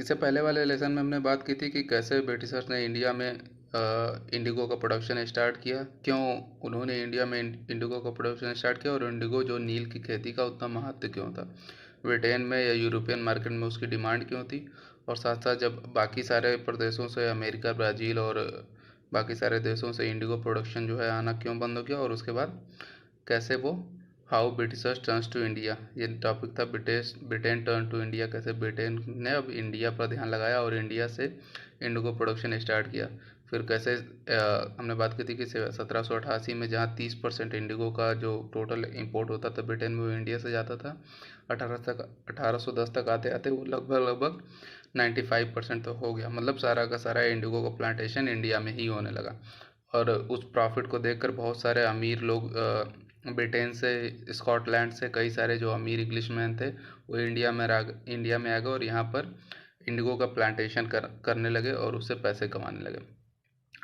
इससे पहले वाले लेसन में हमने बात की थी कि कैसे ब्रिटिशर्स ने इंडिया में इंडिगो का प्रोडक्शन स्टार्ट किया, क्यों उन्होंने इंडिया में इंडिगो का प्रोडक्शन स्टार्ट किया, और इंडिगो जो नील की खेती का उतना महत्व क्यों था, ब्रिटेन में या यूरोपियन मार्केट में उसकी डिमांड क्यों थी, और साथ साथ जब बाकी सारे प्रदेशों से अमेरिका, ब्राज़ील और बाकी सारे देशों से इंडिगो प्रोडक्शन जो है आना क्यों बंद हो गया, और उसके बाद कैसे वो how Britishers turns to India, ये टॉपिक था। ब्रिटेन टर्न टू इंडिया, कैसे ब्रिटेन ने अब इंडिया पर ध्यान लगाया और इंडिया से इंडिगो प्रोडक्शन स्टार्ट किया। फिर कैसे हमने बात की थी कि 1788 में जहाँ 30% इंडिगो का जो टोटल इंपोर्ट होता था ब्रिटेन में, वो इंडिया से जाता था। 1810 तक आते आते वो लगभग लगभग 95% तो हो गया, मतलब सारा का सारा इंडिगो का प्लांटेशन इंडिया में ही होने लगा। और उस प्रॉफिट को देखकर बहुत सारे अमीर लोग ब्रिटेन से, स्कॉटलैंड से कई सारे जो अमीर इंग्लिशमैन थे वो इंडिया में आ गए और यहाँ पर इंडिगो का प्लांटेशन करने लगे और उससे पैसे कमाने लगे।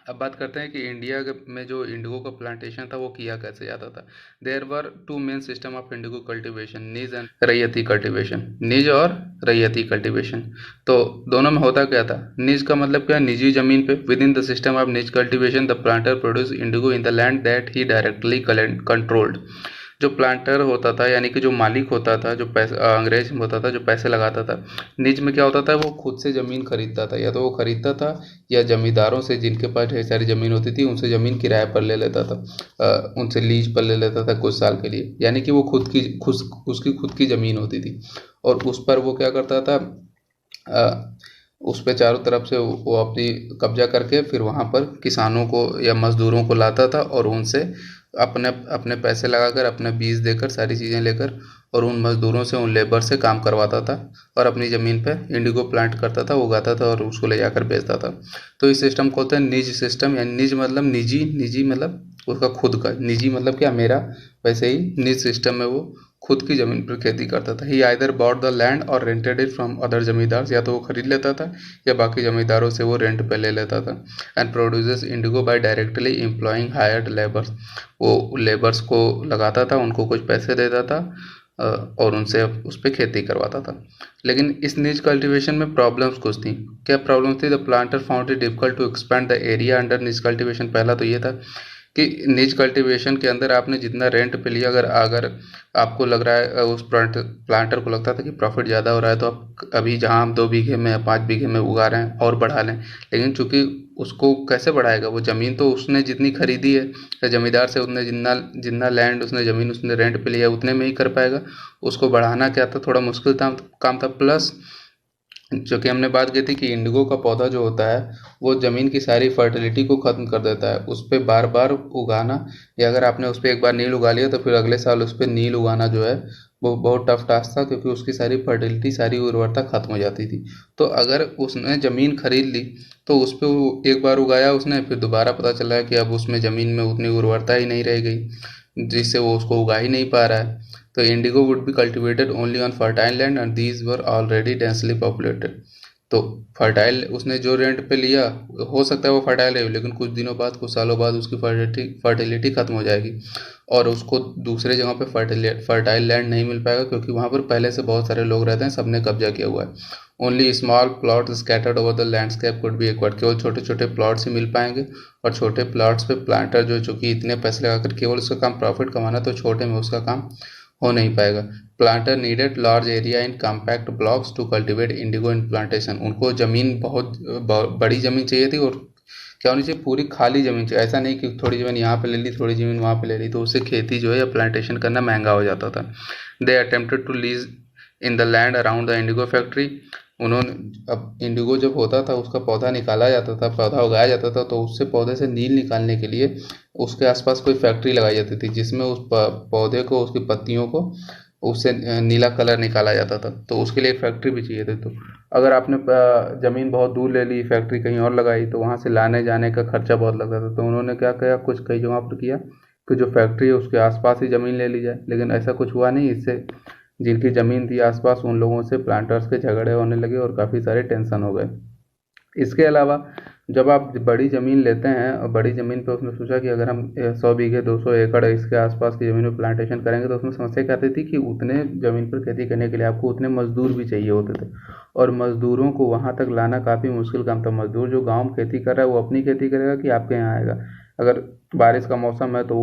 अब बात करते हैं कि इंडिया में जो इंडिगो का प्लांटेशन था वो किया कैसे जाता था। There were two main system of indigo cultivation, nij and raiyati cultivation, nij और रैयती कल्टीवेशन। तो दोनों में होता क्या था, निज का मतलब क्या, निजी जमीन पे। Within the system of nij cultivation the planter produce indigo in the land that he directly controlled. जो प्लांटर होता था यानी कि जो मालिक होता था, जो पैसे अंग्रेज में होता था, जो पैसे लगाता था। निज में क्या होता था, वो खुद से ज़मीन खरीदता था, या तो वो खरीदता था या जमींदारों से जिनके पास ढेर सारी ज़मीन होती थी उनसे ज़मीन किराए पर ले लेता था, उनसे लीज पर ले लेता था कुछ साल के लिए, यानी कि वो उसकी खुद की ज़मीन होती थी। और उस पर वो क्या करता था, उस पे चारों तरफ से वो अपनी कब्जा करके फिर वहाँ पर किसानों को या मज़दूरों को लाता था और उनसे अपने अपने पैसे लगाकर, अपने बीज देकर, सारी चीज़ें लेकर, और उन मज़दूरों से, उन लेबर से काम करवाता था और अपनी ज़मीन पे इंडिगो प्लांट करता था, उगाता था और उसको ले जाकर बेचता था। तो इस सिस्टम को होता है निज सिस्टम, यानी निज मतलब निजी, निजी मतलब उसका खुद का, निजी मतलब क्या, मेरा। वैसे ही निज सिस्टम में वो खुद की ज़मीन पर खेती करता था। ही आइदर बॉट द लैंड और रेंटेड इट फ्रॉम अदर जमींदार, या तो वो खरीद लेता था या बाकी जमींदारों से वो रेंट पे ले लेता था। And produces indigo by directly employing hired labours, वो लेबर्स को लगाता था, उनको कुछ पैसे देता था और उनसे उस पर खेती करवाता था। लेकिन इस निज कल्टीवेशन में प्रॉब्लम्स कुछ थी। क्या प्रॉब्लम थी, the planter found it difficult to expand the area under nij cultivation. पहला तो ये था कि निज कल्टीवेशन के अंदर आपने जितना रेंट पे लिया, अगर अगर आपको लग रहा है, उस प्लांटर को लगता था कि प्रॉफिट ज़्यादा हो रहा है, तो आप अभी जहाँ हम 2 बीघे में या 5 बीघे में उगा रहे हैं और बढ़ा लें। लेकिन चूंकि उसको कैसे बढ़ाएगा, वो ज़मीन तो उसने जितनी खरीदी है या जमींदार से, उतने जितना जितना लैंड उसने, ज़मीन उसने रेंट पे लिया, उतने में ही कर पाएगा। उसको बढ़ाना क्या था, थोड़ा मुश्किल काम था। प्लस जो कि हमने बात की थी कि इंडिगो का पौधा जो होता है वो ज़मीन की सारी फर्टिलिटी को ख़त्म कर देता है। उस पर बार बार उगाना, या अगर आपने उस पर एक बार नील उगा लिया तो फिर अगले साल उस पर नील उगाना जो है वो बहुत टफ टास्क था, क्योंकि उसकी सारी फर्टिलिटी, सारी उर्वरता ख़त्म हो जाती थी। तो अगर उसने ज़मीन खरीद ली तो उस पर वो एक बार उगाया उसने, फिर दोबारा पता चला कि अब उसमें ज़मीन में उतनी उर्वरता ही नहीं रह गई जिससे वो उसको उगा ही नहीं पा रहा है। तो Indigo would be cultivated only on fertile land and these were already densely populated. तो फर्टाइल उसने जो रेंट पे लिया, हो सकता है वो फर्टाइल है, लेकिन कुछ दिनों बाद, कुछ सालों बाद उसकी फर्टिलिटी खत्म हो जाएगी और उसको दूसरे जगह पे फर्टाइल लैंड नहीं मिल पाएगा, क्योंकि वहाँ पर पहले से बहुत सारे लोग रहते हैं, सबने कब्जा किया हुआ है। Only small plot scattered over the landscape could be acquired, केवल छोटे छोटे प्लॉट्स ही मिल पाएंगे। और छोटे प्लॉट्स पे प्लांटर जो चूंकि इतने पैसे लगाकर केवल उसका काम प्रॉफिट कमाना, तो छोटे में उसका काम हो नहीं पाएगा। Planter needed large area in compact blocks to cultivate indigo in plantation. उनको ज़मीन बहुत बड़ी ज़मीन चाहिए थी, और क्या होनी चाहिए, पूरी खाली ज़मीन चाहिए। ऐसा नहीं कि थोड़ी ज़मीन यहाँ पे ले ली, थोड़ी ज़मीन वहाँ पे ले ली, तो उससे खेती जो है या प्लांटेशन करना महंगा हो जाता था। They attempted to lease in the land around the indigo factory. उन्होंने, अब इंडिगो जब होता था उसका पौधा निकाला जाता था, पौधा उगाया जाता था, तो उससे पौधे से नील निकालने के लिए उसके आसपास कोई फैक्ट्री लगाई जाती थी, जिसमें उस पौधे को, उसकी पत्तियों को, उससे नीला कलर निकाला जाता था। तो उसके लिए एक फैक्ट्री भी चाहिए थी। तो अगर आपने ज़मीन बहुत दूर ले ली, फैक्ट्री कहीं और लगाई, तो वहाँ से लाने जाने का खर्चा बहुत लगता था। तो उन्होंने क्या किया, कुछ कई जगह पर किया कि जो फैक्ट्री है उसके आसपास ही ज़मीन ले ली जाए, लेकिन ऐसा कुछ हुआ नहीं। इससे जिनकी ज़मीन थी आसपास, उन लोगों से प्लांटर्स के झगड़े होने लगे और काफ़ी सारे टेंशन हो गए। इसके अलावा जब आप बड़ी ज़मीन लेते हैं और बड़ी ज़मीन पे उसने सोचा कि अगर हम 100 बीघे 200 एकड़ इसके आसपास की ज़मीन में प्लांटेशन करेंगे, तो उसमें समस्या क्या आती थी कि उतने ज़मीन पर खेती करने के लिए आपको उतने मज़दूर भी चाहिए होते थे, और मज़दूरों को वहाँ तक लाना काफ़ी मुश्किल काम था। मज़दूर जो गाँव में खेती कर रहा है वो अपनी खेती करेगा कि आपके यहाँ आएगा? अगर बारिश का मौसम है तो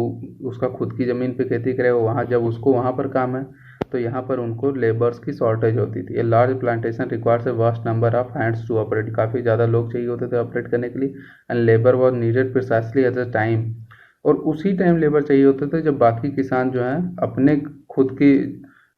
उसका खुद की ज़मीन पे खेती करेगा, वहाँ जब उसको वहाँ पर काम है तो यहाँ पर उनको लेबर्स की शॉर्टेज होती थी। A large plantation requires a vast number of hands to operate, काफ़ी ज़्यादा लोग चाहिए होते थे ऑपरेट करने के लिए। And labour was needed precisely at the time, और उसी टाइम लेबर चाहिए होते थे जब बाकी किसान जो हैं अपने खुद की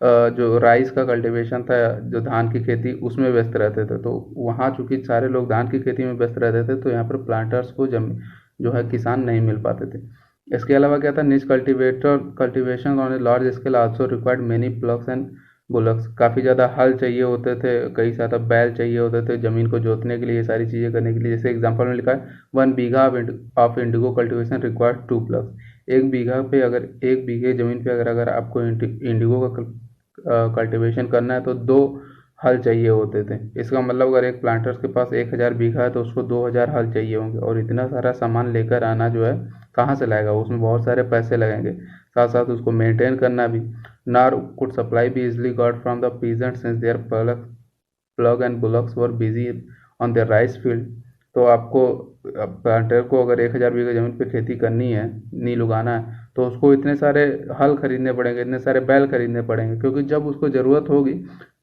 जो राइस का कल्टीवेशन था, जो धान की खेती, उसमें व्यस्त रहते थे। तो वहाँ चूँकि सारे लोग धान की खेती में व्यस्त रहते थे तो यहाँ पर प्लांटर्स को जो है किसान नहीं मिल पाते थे। इसके अलावा क्या था, निच cultivation on a large scale also required many plugs and bullocks, काफ़ी ज़्यादा हल चाहिए होते थे, कई ज़्यादा बैल चाहिए होते थे ज़मीन को जोतने के लिए, ये सारी चीज़ें करने के लिए। जैसे एग्जांपल में लिखा है 1 बीघा of indigo cultivation required 2 ploughs, 1 बीघा पे अगर 1 बीघे ज़मीन पे अगर आपको इंडिगो का कल्टीवेशन करना है तो 2 हल चाहिए होते थे। इसका मतलब अगर एक प्लांटर्स के पास 1000 बीघा है तो उसको 2000 हल चाहिए होंगे, और इतना सारा सामान लेकर आना जो है कहाँ से लाएगा, उसमें बहुत सारे पैसे लगेंगे, साथ साथ उसको मेंटेन करना भी। Nor could supply be easily got from the peasant since their plough and bullocks were busy on their rice field. तो आपको प्लांटर को अगर 1000 बीघा ज़मीन पे खेती करनी है, नील उगाना है, तो उसको इतने सारे हल खरीदने पड़ेंगे, इतने सारे बैल खरीदने पड़ेंगे, क्योंकि जब उसको ज़रूरत होगी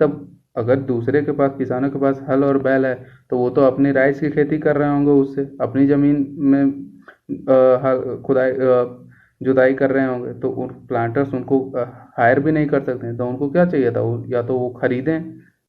तब अगर दूसरे के पास, किसानों के पास हल और बैल है तो वो तो अपनी राइस की खेती कर रहे होंगे, उससे अपनी ज़मीन में खुदाई जुताई कर रहे होंगे, तो उन प्लांटर्स उनको हायर भी नहीं कर सकते हैं। तो उनको क्या चाहिए था, या तो वो खरीदें,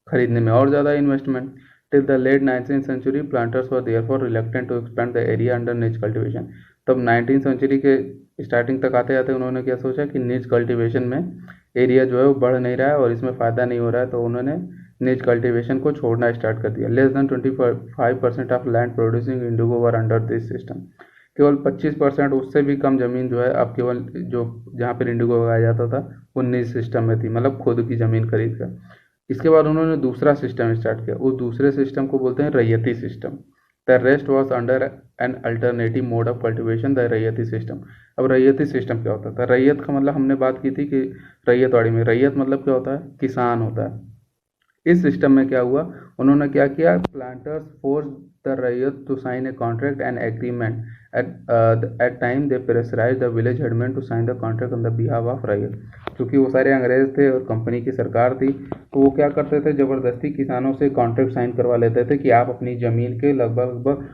खरीदने में और ज़्यादा investment. Till the late 19th century planters were therefore reluctant to expand the area under nij cultivation. तब 19th सेंचुरी के स्टार्टिंग तक आते आते उन्होंने क्या सोचा कि निच कल्टीवेशन में एरिया जो है वो बढ़ नहीं रहा है और इसमें फ़ायदा नहीं हो रहा है, तो उन्होंने निच कल्टीवेशन को छोड़ना स्टार्ट कर दिया। Less than 25% of land producing Indigo were under this system, केवल 25%, उससे भी कम ज़मीन जो है अब केवल जो जहाँ पर इंडिगो उगाया जाता था वो निज सिस्टम में थी, मतलब खुद की ज़मीन खरीद कर। इसके बाद उन्होंने दूसरा सिस्टम स्टार्ट किया, उस दूसरे सिस्टम को बोलते हैं ryoti system. The rest was under an alternative mode of cultivation, the ryoti system. अब रैयती सिस्टम क्या होता था? रैयत का मतलब हमने बात की थी कि रैयतवाड़ी में, रैयत मतलब क्या होता है? किसान होता है। इस सिस्टम में क्या हुआ, उन्होंने क्या किया, planters force the ryot to sign a contract and agreement at time they pressurise the village headman to sign the contract on the behalf of ryot. क्योंकि वो सारे अंग्रेज थे और कंपनी की सरकार थी, तो वो क्या करते थे, ज़बरदस्ती किसानों से कॉन्ट्रैक्ट साइन करवा लेते थे कि आप अपनी ज़मीन के लगभग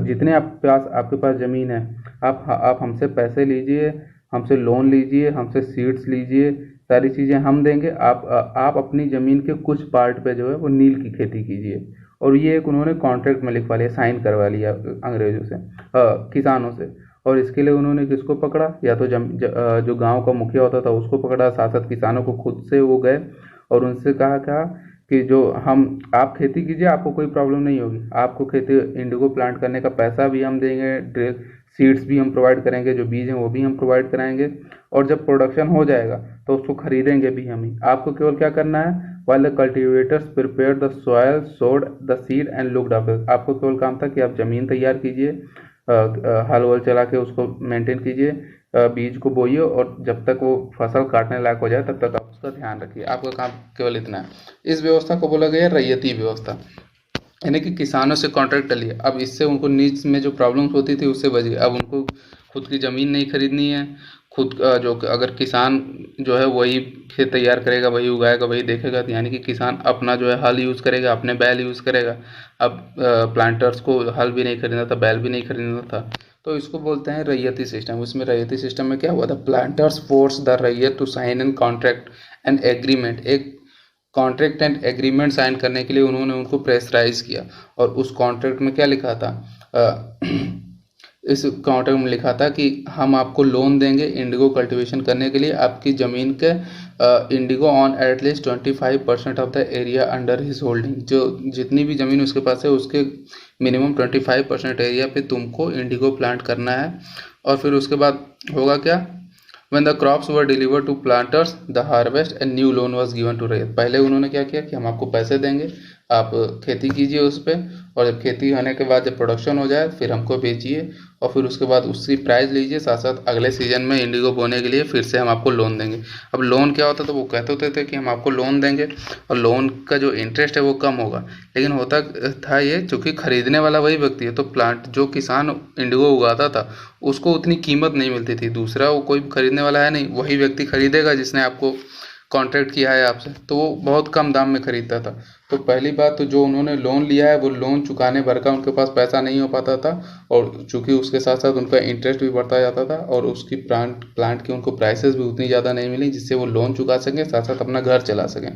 जितने आपके पास ज़मीन है, आप हमसे पैसे लीजिए, हमसे लोन लीजिए, हमसे सीड्स लीजिए, सारी चीज़ें हम देंगे, आप अपनी ज़मीन के कुछ पार्ट पे जो है वो नील की खेती कीजिए। और ये एक उन्होंने कॉन्ट्रैक्ट में लिखवा लिया, साइन करवा लिया अंग्रेज़ों से, किसानों से। और इसके लिए उन्होंने किसको पकड़ा, या तो जो गांव का मुखिया होता था उसको पकड़ा, साथ साथ किसानों को खुद से वो गए और उनसे कहा कि जो आप खेती कीजिए, आपको कोई प्रॉब्लम नहीं होगी, आपको खेती इंडिगो प्लांट करने का पैसा भी हम देंगे, सीड्स भी हम प्रोवाइड करेंगे, जो बीज हैं वो भी हम प्रोवाइड कराएंगे, और जब प्रोडक्शन हो जाएगा तो उसको खरीदेंगे भी हम ही। आपको केवल क्या करना है, while the cultivators prepared the soil, sowed the seed and looked after, आपको केवल काम था कि आप ज़मीन तैयार कीजिए, हल वल चला के उसको मेंटेन कीजिए, बीज को बोइए, और जब तक वो फसल काटने लायक हो जाए तब तक आप उसका ध्यान रखिए। आपका काम केवल इतना है। इस व्यवस्था को बोला गया रैयती व्यवस्था, यानी कि किसानों से कॉन्ट्रैक्ट लिए। अब इससे उनको नीच में जो प्रॉब्लम्स होती थी उससे बची। अब उनको खुद की ज़मीन नहीं खरीदनी है, खुद जो अगर किसान जो है वही खेत तैयार करेगा, वही उगाएगा, वही देखेगा, तो यानी कि किसान अपना जो है हल यूज़ करेगा, अपने बैल यूज़ करेगा। अब प्लांटर्स को हल भी नहीं खरीदना था, बैल भी नहीं खरीदना था, तो इसको बोलते हैं रैयती सिस्टम। उसमें रैयती सिस्टम में क्या हुआ था, planters force the ryot to sign an contract and agreement, एक कॉन्ट्रैक्ट एंड एग्रीमेंट साइन करने के लिए उन्होंने उनको प्रेशराइज किया। और उस कॉन्ट्रैक्ट में क्या लिखा था, इस कॉन्ट्रैक्ट में लिखा था कि हम आपको लोन देंगे इंडिगो कल्टीवेशन करने के लिए, आपकी ज़मीन के Indigo on at least 25% of the area under his holding, जो जितनी भी ज़मीन उसके पास है उसके मिनिमम 25% एरिया पे तुमको इंडिगो प्लांट करना है। और फिर उसके बाद होगा क्या, When the crops were delivered to planters, the harvest and new loan was given to रैयत। पहले उन्होंने क्या किया कि हम आपको पैसे देंगे, आप खेती कीजिए उस पे, और जब खेती होने के बाद जब प्रोडक्शन हो जाए फिर हमको बेचिए, और फिर उसके बाद उसकी प्राइस लीजिए, साथ साथ अगले सीजन में इंडिगो बोने के लिए फिर से हम आपको लोन देंगे। अब लोन क्या होता है, तो वो कहते होते थे कि हम आपको लोन देंगे और लोन का जो इंटरेस्ट है वो कम होगा, लेकिन होता था ये, चूंकि खरीदने वाला वही व्यक्ति है, तो प्लांट जो किसान इंडिगो उगाता था उसको उतनी कीमत नहीं मिलती थी, दूसरा वो कोई खरीदने वाला है नहीं, वही व्यक्ति खरीदेगा जिसने आपको कॉन्ट्रैक्ट किया है आपसे, तो वो बहुत कम दाम में खरीदता था। तो पहली बात तो जो उन्होंने लोन लिया है वो लोन चुकाने भर का उनके पास पैसा नहीं हो पाता था, और चूंकि उसके साथ साथ उनका इंटरेस्ट भी बढ़ता जाता था, और उसकी प्लांट प्लांट की उनको प्राइसेस भी उतनी ज़्यादा नहीं मिली जिससे वो लोन चुका सकें, साथ साथ अपना घर चला सकें।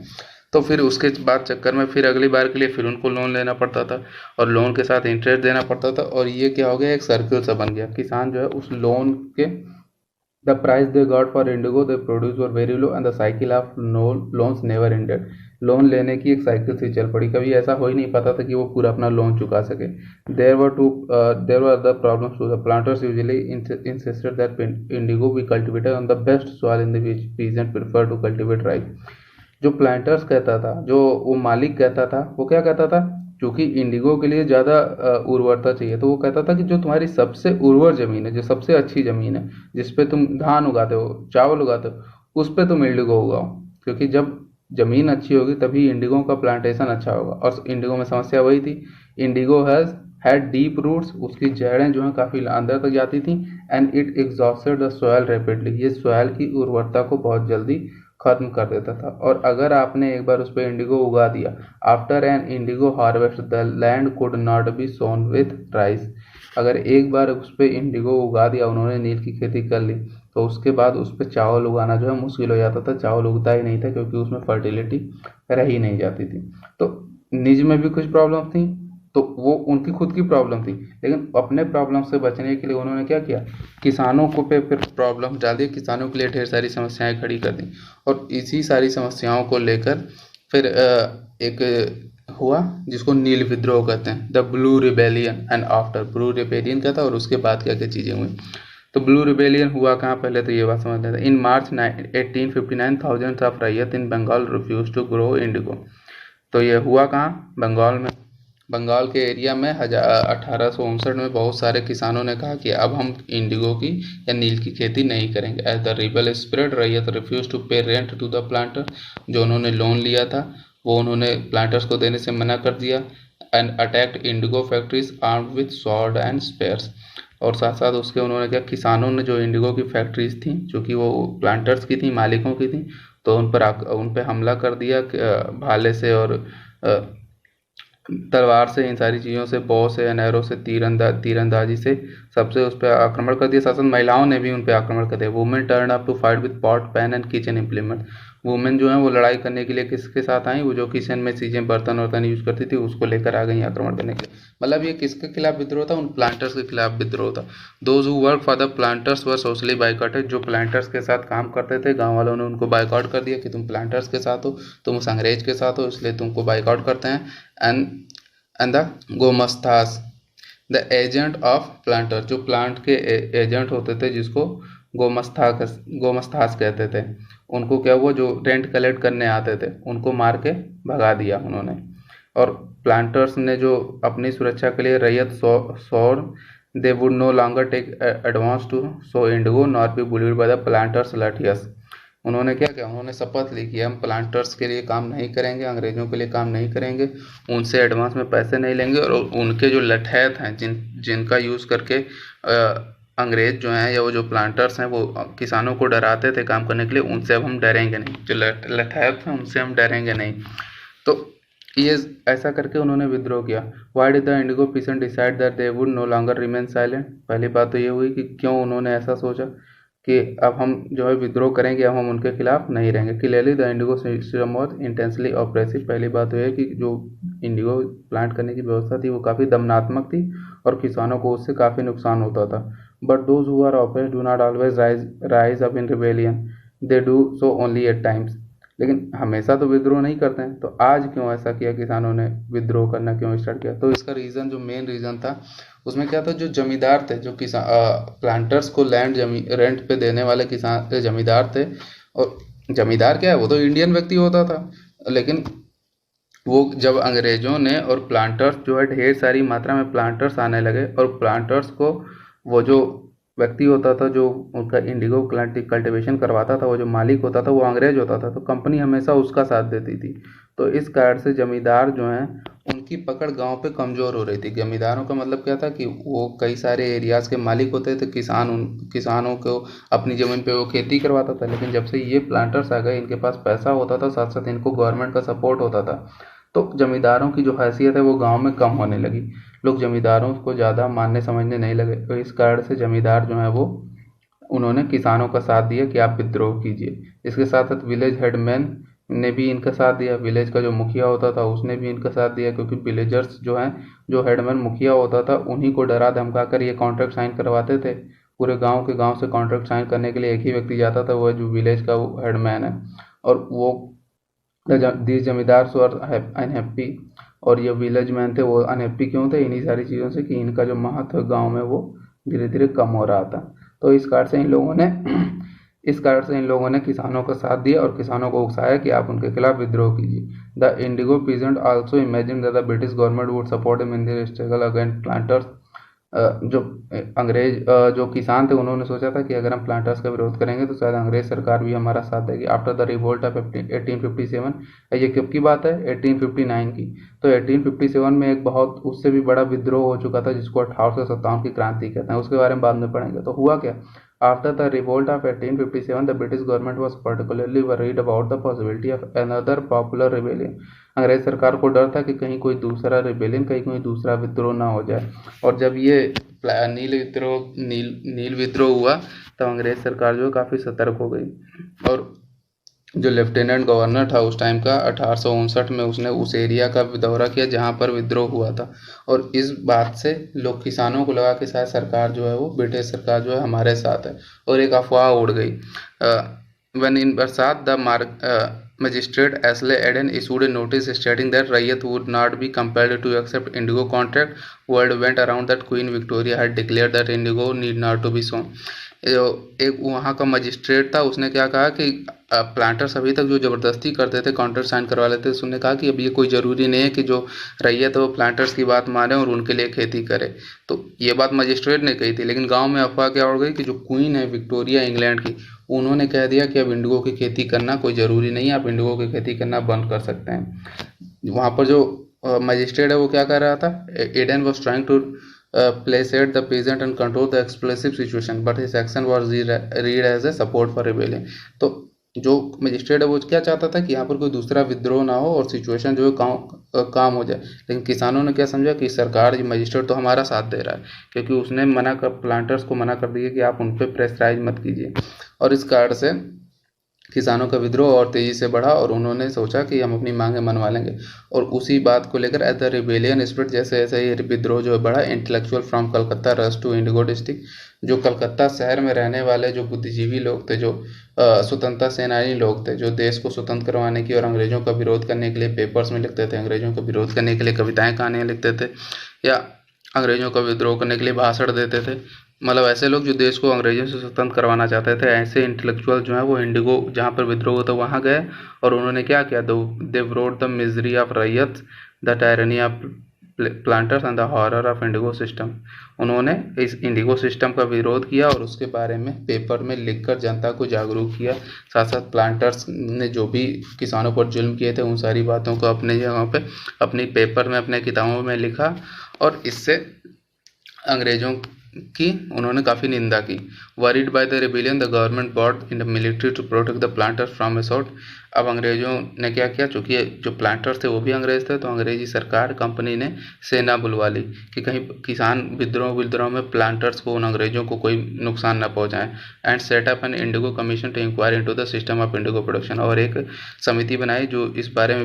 तो फिर उसके बाद चक्कर में फिर अगली बार के लिए फिर उनको लोन लेना पड़ता था, और लोन के साथ इंटरेस्ट देना पड़ता था, और ये क्या हो गया, एक सर्किल सा बन गया। किसान जो है उस लोन के, the price they got for indigo they produced were very low and the cycle of no loans never ended। Loan लेने की एक साइकिल से चल पड़ी, कभी ऐसा हो ही नहीं पाता था कि वो पूरा अपना लोन चुका सके। There were the problems to the planters usually insisted that indigo be cultivated on the best soil in the which peasant prefer to cultivate rice। जो प्लांटर्स कहता था, जो वो मालिक कहता था, वो क्या कहता था, क्योंकि इंडिगो के लिए ज़्यादा उर्वरता चाहिए, तो वो कहता था कि जो तुम्हारी सबसे उर्वर ज़मीन है, जो सबसे अच्छी ज़मीन है, जिस पे तुम धान उगाते हो, चावल उगाते हो, उस पे तुम इंडिगो उगाओ, क्योंकि जब ज़मीन अच्छी होगी तभी इंडिगो का प्लांटेशन अच्छा होगा। और इंडिगो में समस्या वही थी, इंडिगो हैड डीप रूट्स, उसकी जड़ें जो हैं काफ़ी अंदर तक जाती थी, and it exhausted the soil rapidly, ये सॉयल की उर्वरता को बहुत जल्दी खत्म कर देता था। और अगर आपने एक बार उस पर इंडिगो उगा दिया, after an indigo harvest the land could not be sown with rice, अगर एक बार उस पर इंडिगो उगा दिया, उन्होंने नील की खेती कर ली, तो उसके बाद उस पर चावल उगाना जो है मुश्किल हो जाता था, चावल उगता ही नहीं था, क्योंकि उसमें फर्टिलिटी रह ही नहीं जाती थी। तो निज में भी कुछ प्रॉब्लम थी, तो वो उनकी खुद की प्रॉब्लम थी, लेकिन अपने प्रॉब्लम से बचने के लिए उन्होंने क्या किया, किसानों को पे फिर प्रॉब्लम डाल दी, किसानों के लिए ढेर सारी समस्याएं खड़ी कर दी, और इसी सारी समस्याओं को लेकर फिर एक हुआ जिसको नील विद्रोह कहते हैं, the blue rebellion. And after blue rebellion क्या था और उसके बाद क्या क्या चीज़ें हुई। तो ब्लू रिबेलियन हुआ कहाँ, पहले तो ये बात समझ लेते हैं। इन मार्च 1859 thousand of ryot in Bengal refuse to grow indigo. तो ये हुआ कहाँ, बंगाल में। बंगाल के एरिया में 1859 में बहुत सारे किसानों ने कहा कि अब हम इंडिगो की या नील की खेती नहीं करेंगे। एज द रिबल स्प्रेड रैयत रिफ्यूज टू पे रेंट टू द प्लांटर, जो उन्होंने लोन लिया था वो उन्होंने प्लांटर्स को देने से मना कर दिया। And attacked Indigo factories armed with sword and spheres, और साथ साथ उसके उन्होंने क्या, किसानों ने जो इंडिगो की फैक्ट्रीज थी जो कि वो प्लांटर्स की थी, मालिकों की थी, तो उन पर हमला कर दिया भाले से और तलवार से, इन सारी चीज़ों से, बॉ से, अनैरो से, तीरंदाजी से, सबसे उस पर आक्रमण कर दिया। साथ साथ महिलाओं ने भी उन पर आक्रमण कर दिया। Women turn up to fight with pot pan and kitchen implement. Women जो है वो लड़ाई करने के लिए किसके साथ आई, वो जो किचन में चीज़ें बर्तन वर्तन यूज़ करती थी उसको लेकर आ गई आक्रमण करने के लिए। मतलब ये किसके खिलाफ विद्रोह था, उन प्लांटर्स के खिलाफ विद्रोह था। Those who work for the planters were socially boycotted, जो प्लांटर्स के साथ काम करते थे गाँव वालों ने उनको बाइकआउट कर दिया कि तुम प्लांटर्स के साथ हो, तुम उस अंग्रेज के साथ हो, इसलिए तुमको बाइकआउट करते हैं। And the gomastas, the agent of planter, जो प्लांट के एजेंट होते थे जिसको गोमस्तास कहते थे, उनको क्या हुआ, जो रेंट कलेक्ट करने आते थे उनको मार के भगा दिया उन्होंने। और प्लांटर्स ने जो अपनी सुरक्षा के लिए ryot swore they would no longer take advance to sow indigo not be bullied by the planters lathiyals. उन्होंने क्या किया, उन्होंने शपथ ली कि हम प्लांटर्स के लिए काम नहीं करेंगे, अंग्रेज़ों के लिए काम नहीं करेंगे, उनसे एडवांस में पैसे नहीं लेंगे, और उनके जो लठैत हैं जिनका यूज़ करके अंग्रेज़ जो हैं या वो जो प्लांटर्स हैं वो किसानों को डराते थे काम करने के लिए, उनसे अब हम डरेंगे नहीं, जो लठैत हैं उनसे हम डरेंगे नहीं। तो ये ऐसा करके उन्होंने विद्रोह किया। Why did the Indigo pheasant decide that they would no longer remain silent. पहली बात तो ये हुई कि क्यों उन्होंने ऐसा सोचा कि अब हम जो है विद्रोह करेंगे, अब हम उनके खिलाफ नहीं रहेंगे। Clearly the Indigo system was intensely oppressive. पहली बात तो यह है कि जो इंडिगो प्लांट करने की व्यवस्था थी वो काफ़ी दमनात्मक थी और किसानों को उससे काफ़ी नुकसान होता था। But those who are oppressed do not always rise up in rebellion, they do so only at times. लेकिन हमेशा तो विद्रोह नहीं करते हैं, तो आज क्यों ऐसा किया, किसानों ने विद्रोह करना क्यों स्टार्ट किया। तो इसका रीज़न, जो मेन रीज़न था उसमें क्या था, जो जमींदार थे, जो किसान प्लांटर्स को लैंड रेंट पे देने वाले किसान जमींदार थे। और जमींदार क्या है, वो तो इंडियन व्यक्ति होता था, लेकिन वो जब अंग्रेज़ों ने और प्लांटर्स जो है ढेर सारी मात्रा में प्लांटर्स आने लगे और प्लांटर्स को वो जो व्यक्ति होता था जो उनका इंडिगो कल्टीवेशन करवाता था, वो जो मालिक होता था वो अंग्रेज होता था, तो कंपनी हमेशा उसका साथ देती थी। तो इस कारण से जमींदार जो हैं उनकी पकड़ गांव पे कमज़ोर हो रही थी। जमींदारों का मतलब क्या था कि वो कई सारे एरियाज़ के मालिक होते थे, किसान उन किसानों को अपनी ज़मीन पे वो खेती करवाता था। लेकिन जब से ये प्लांटर्स आ गए, इनके पास पैसा होता था, साथ साथ इनको गवर्नमेंट का सपोर्ट होता था, तो जमींदारों की जो हैसियत है वो गांव में कम होने लगी। लोग जमींदारों को ज़्यादा मानने समझने नहीं लगे, तो इस कारण से जमींदार जो है वो उन्होंने किसानों का साथ दिया कि आप विद्रोह कीजिए। इसके साथ साथ विलेज हेडमैन ने भी इनका साथ दिया। विलेज का जो मुखिया होता था उसने भी इनका साथ दिया, क्योंकि विलेजर्स जो हैं, जो हेडमैन मुखिया होता था, उन्हीं को डरा धमका कर ये कॉन्ट्रैक्ट साइन करवाते थे। पूरे गांव के गांव से कॉन्ट्रैक्ट साइन करने के लिए एक ही व्यक्ति जाता था, वो जो विलेज का वो हेडमैन है। और वो दीज जमींदार वर अनहैप्पी, और ये विलेज मैन थे वो अनहैप्पी क्यों थे? इन्हीं सारी चीज़ों से कि इनका जो महत्व गांव में वो धीरे धीरे कम हो रहा था। तो इस कारण से इन लोगों ने इस कारण से इन लोगों ने किसानों का साथ दिया और किसानों को उकसाया कि आप उनके खिलाफ विद्रोह कीजिए। The Indigo peasant also imagine that the British government would support him in their struggle against planters. जो जो किसान थे उन्होंने सोचा था कि अगर हम प्लांटर्स का विरोध करेंगे तो शायद अंग्रेज सरकार भी हमारा साथ देगी। आफ्टर द रिवोल्ट ऑफ 1857, ये कब की बात है? 1859 की। तो 1857 में एक बहुत उससे भी बड़ा विद्रोह हो चुका था, जिसको 1857 की क्रांति कहते हैं। उसके बारे में बाद में पढ़ेंगे। तो हुआ क्या? After the revolt of 1857, the British government was particularly worried about the possibility of another popular rebellion. अंग्रेज सरकार को डर था कि कहीं कोई दूसरा रिबेलियन, कहीं कोई दूसरा विद्रोह ना हो जाए। और जब ये नील विद्रोह हुआ, तब अंग्रेज सरकार जो है काफ़ी सतर्क हो गई। और जो लेफ्टिनेंट गवर्नर था उस टाइम का, 1859 में उसने उस एरिया का दौरा किया जहाँ पर विद्रोह हुआ था। और इस बात से लोग किसानों को लगा कि शायद सरकार जो है वो ब्रिटिश सरकार जो है हमारे साथ है, और एक अफवाह उड़ गई। वन इन बरसात the magistrate Ashley Eden issued a notice stating that Rayat would not be compelled to accept Indigo contract. Word went around that Queen Victoria had declared that Indigo need not to be sown. एक वहाँ का magistrate था, उसने क्या कहा कि planters अभी तक जो ज़बरदस्ती करते थे, कॉन्ट्रैक्ट साइन करवा लेते थे, उसने कहा कि अब ये कोई ज़रूरी नहीं है कि जो रैयत है वो प्लांटर्स की बात माने और उनके लिए खेती करे। तो ये बात मजिस्ट्रेट ने कही थी, लेकिन गांव में अफवाह क्या उड़ गई कि जो क्वीन है विक्टोरिया इंग्लैंड की, उन्होंने कह दिया कि अब इंडिगो की खेती करना कोई ज़रूरी नहीं है, आप इंडिगो की खेती करना बंद कर सकते हैं। वहाँ पर जो मजिस्ट्रेट है वो क्या कर रहा था? Eden was trying to placate the peasant and control the explosive situation, but his action was read as a support for rebellion. तो जो मजिस्ट्रेट है वो क्या चाहता था कि यहाँ पर कोई दूसरा विद्रोह ना हो और सिचुएशन जो है काम हो जाए। लेकिन किसानों ने क्या समझा कि सरकार, मजिस्ट्रेट तो हमारा साथ दे रहा है, क्योंकि उसने प्लांटर्स को मना कर दिया कि आप उन पर प्रेशराइज मत कीजिए। और इस कारण से किसानों का विद्रोह और तेज़ी से बढ़ा और उन्होंने सोचा कि हम अपनी मांगें मनवा लेंगे। और उसी बात को लेकर एट द रिबेलियन स्प्रिट, जैसे जैसे ये विद्रोह जो बढ़ा, intellectual from Calcutta rush to indigo district. जो कलकत्ता शहर में रहने वाले जो बुद्धिजीवी लोग थे, जो स्वतंत्रता सेनानी लोग थे, जो देश को स्वतंत्र करवाने की और अंग्रेज़ों का विरोध करने के लिए पेपर्स में लिखते थे, अंग्रेज़ों का विरोध करने के लिए कविताएँ कहानियाँ लिखते थे, या अंग्रेज़ों का विद्रोह करने के लिए भाषण देते थे, मतलब ऐसे लोग जो देश को अंग्रेजों से स्वतंत्र करवाना चाहते थे, ऐसे इंटेलेक्चुअल जो है वो इंडिगो जहाँ पर विद्रोह होता वहाँ गए। और उन्होंने क्या किया? दे wrote द मिजरी ऑफ रैयत, the tyranny of planters and the horror of Indigo system. उन्होंने इस इंडिगो सिस्टम का विरोध किया और उसके बारे में पेपर में लिखकर जनता को जागरूक किया। साथ साथ प्लांटर्स ने जो भी किसानों पर जुल्म किए थे उन सारी बातों को अपने जगह पे अपनी पेपर में, अपने किताबों में लिखा, और इससे अंग्रेज़ों की उन्होंने काफ़ी निंदा की। Worried by the rebellion the government brought in the military to protect the planters from assault. अब अंग्रेज़ों ने क्या किया? चूँकि जो प्लांटर्स थे वो भी अंग्रेज थे, तो अंग्रेजी सरकार कंपनी ने सेना बुलवा ली कि कहीं किसान विद्रोह में प्लांटर्स को, उन अंग्रेज़ों को कोई नुकसान न पहुँचाएँ। And set up an indigo commission to inquire into the system of indigo production. और एक समिति बनाई जो इस बारे में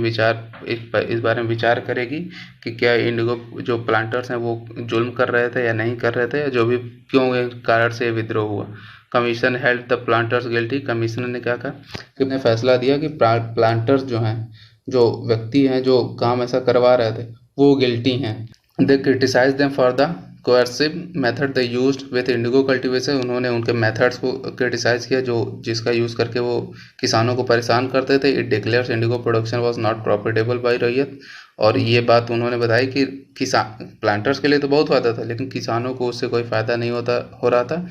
विचार करेगी कि क्या इंडिगो जो प्लांटर्स हैं वो जुल्म कर रहे थे या नहीं कर रहे थे, या जो भी क्यों कारण से विद्रोह हुआ। Commission held the planters guilty. Commission ने क्या कहा कि अपने फैसला दिया कि प्लांटर्स जो हैं, जो व्यक्ति हैं जो काम ऐसा करवा रहे थे, वो गिल्टी हैं। They criticise them for the coercive method they used with indigo cultivation, उन्होंने उनके मेथड्स को क्रिटिसाइज किया जो जिसका यूज़ करके वो किसानों को परेशान करते थे। It declares indigo production was not profitable by ryot, और ये बात उन्होंने बताई कि किसान प्लांटर्स के लिए तो बहुत फ़ायदा था लेकिन किसानों को उससे कोई फ़ायदा नहीं हो रहा था।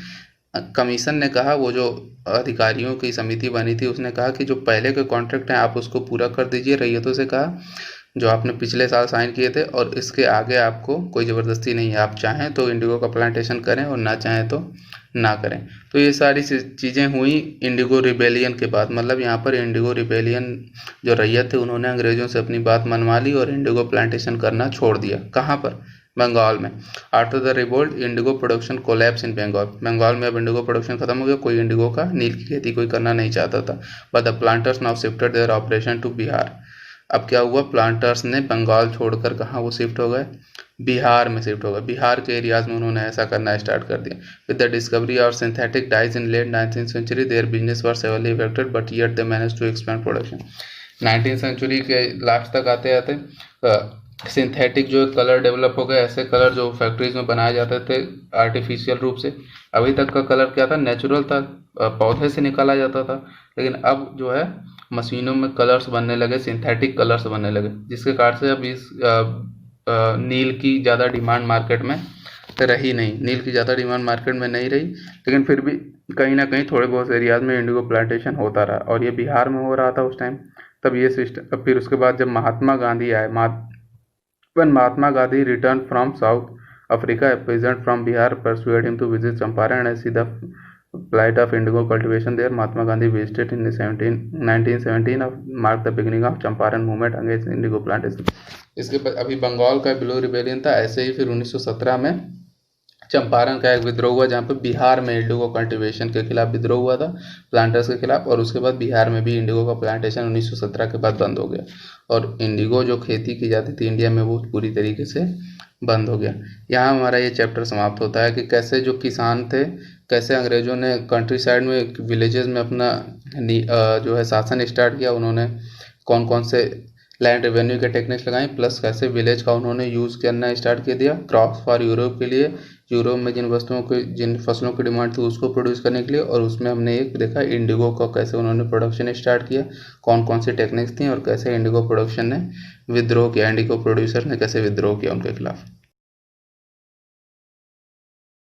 कमीशन ने कहा, वो जो अधिकारियों की समिति बनी थी उसने कहा कि जो पहले के कॉन्ट्रैक्ट हैं आप उसको पूरा कर दीजिए, रैयतों से कहा, जो आपने पिछले साल साइन किए थे, और इसके आगे आपको कोई ज़बरदस्ती नहीं है, आप चाहें तो इंडिगो का प्लांटेशन करें और ना चाहें तो ना करें। तो ये सारी चीज़ें हुई इंडिगो रिबेलियन के बाद, मतलब यहाँ पर इंडिगो रिबेलियन जो रैयत थे उन्होंने अंग्रेज़ों से अपनी बात मनवा ली और इंडिगो प्लांटेशन करना छोड़ दिया। कहाँ पर? बंगाल में। After the revolt indigo production collapse in Bengal, Bengal में अब इंडिगो प्रोडक्शन खत्म हो गया, कोई इंडिगो का नील की खेती कोई करना नहीं चाहता था। But the planters now shifted their operation to Bihar. अब क्या हुआ, प्लांटर्स ने बंगाल छोड़कर कहाँ वो शिफ्ट हो गए, बिहार में शिफ्ट हो गए। बिहार के एरियाज में उन्होंने ऐसा करना स्टार्ट कर दिया। With the discovery of synthetic dyes in late 19th century their business were severely affected but yet they manage to expand production. 19th century के लास्ट तक आते आते सिंथेटिक जो कलर डेवलप हो गए, ऐसे कलर जो फैक्ट्रीज में बनाए जाते थे आर्टिफिशियल रूप से। अभी तक का कलर क्या था, नेचुरल था, पौधे से निकाला जाता था, लेकिन अब जो है मशीनों में कलर्स बनने लगे, सिंथेटिक कलर्स बनने लगे, जिसके कारण से अब इस नील की ज़्यादा डिमांड मार्केट में रही नहीं, नील की ज़्यादा डिमांड मार्केट में नहीं रही, लेकिन फिर भी कहीं ना कहीं थोड़े बहुत एरियाज में इंडिगो प्लांटेशन होता रहा, और ये बिहार में हो रहा था उस टाइम। तब ये सिस्टम, फिर उसके बाद जब महात्मा गांधी आए, when Mahatma Gandhi returned from South Africa, a peasant from Bihar persuaded him to visit Champaran and see the plight of indigo cultivation there. Mahatma Gandhi visited in 1917 marked the beginning of Champaran movement against indigo plantation. इसके बाद अभी बंगाल का blue rebellion था, ऐसे ही फिर 1917 में चंपारण का एक विद्रोह हुआ जहाँ पे बिहार में इंडिगो कल्टीवेशन के खिलाफ विद्रोह हुआ था, प्लांटर्स के खिलाफ, और उसके बाद बिहार में भी इंडिगो का प्लांटेशन 1917 के बाद बंद हो गया, और इंडिगो जो खेती की जाती थी इंडिया में वो पूरी तरीके से बंद हो गया। यहाँ हमारा ये चैप्टर समाप्त होता है कि कैसे जो किसान थे, कैसे अंग्रेज़ों ने कंट्री साइड में विलेजेस में अपना जो है शासन स्टार्ट किया, उन्होंने कौन कौन से लैंड रेवेन्यू के टेक्निक्स लगाई, प्लस कैसे विलेज का उन्होंने यूज़ करना स्टार्ट कर दिया क्रॉप्स फॉर यूरोप के लिए, यूरोप में जिन फसलों की डिमांड थी उसको प्रोड्यूस करने के लिए, और उसमें हमने एक देखा इंडिगो का कैसे उन्होंने प्रोडक्शन स्टार्ट किया, कौन कौन सी टेक्निक्स थी, और कैसे इंडिगो प्रोडक्शन ने विद्रोह किया, इंडिगो प्रोड्यूसर ने कैसे विद्रोह किया उनके खिलाफ।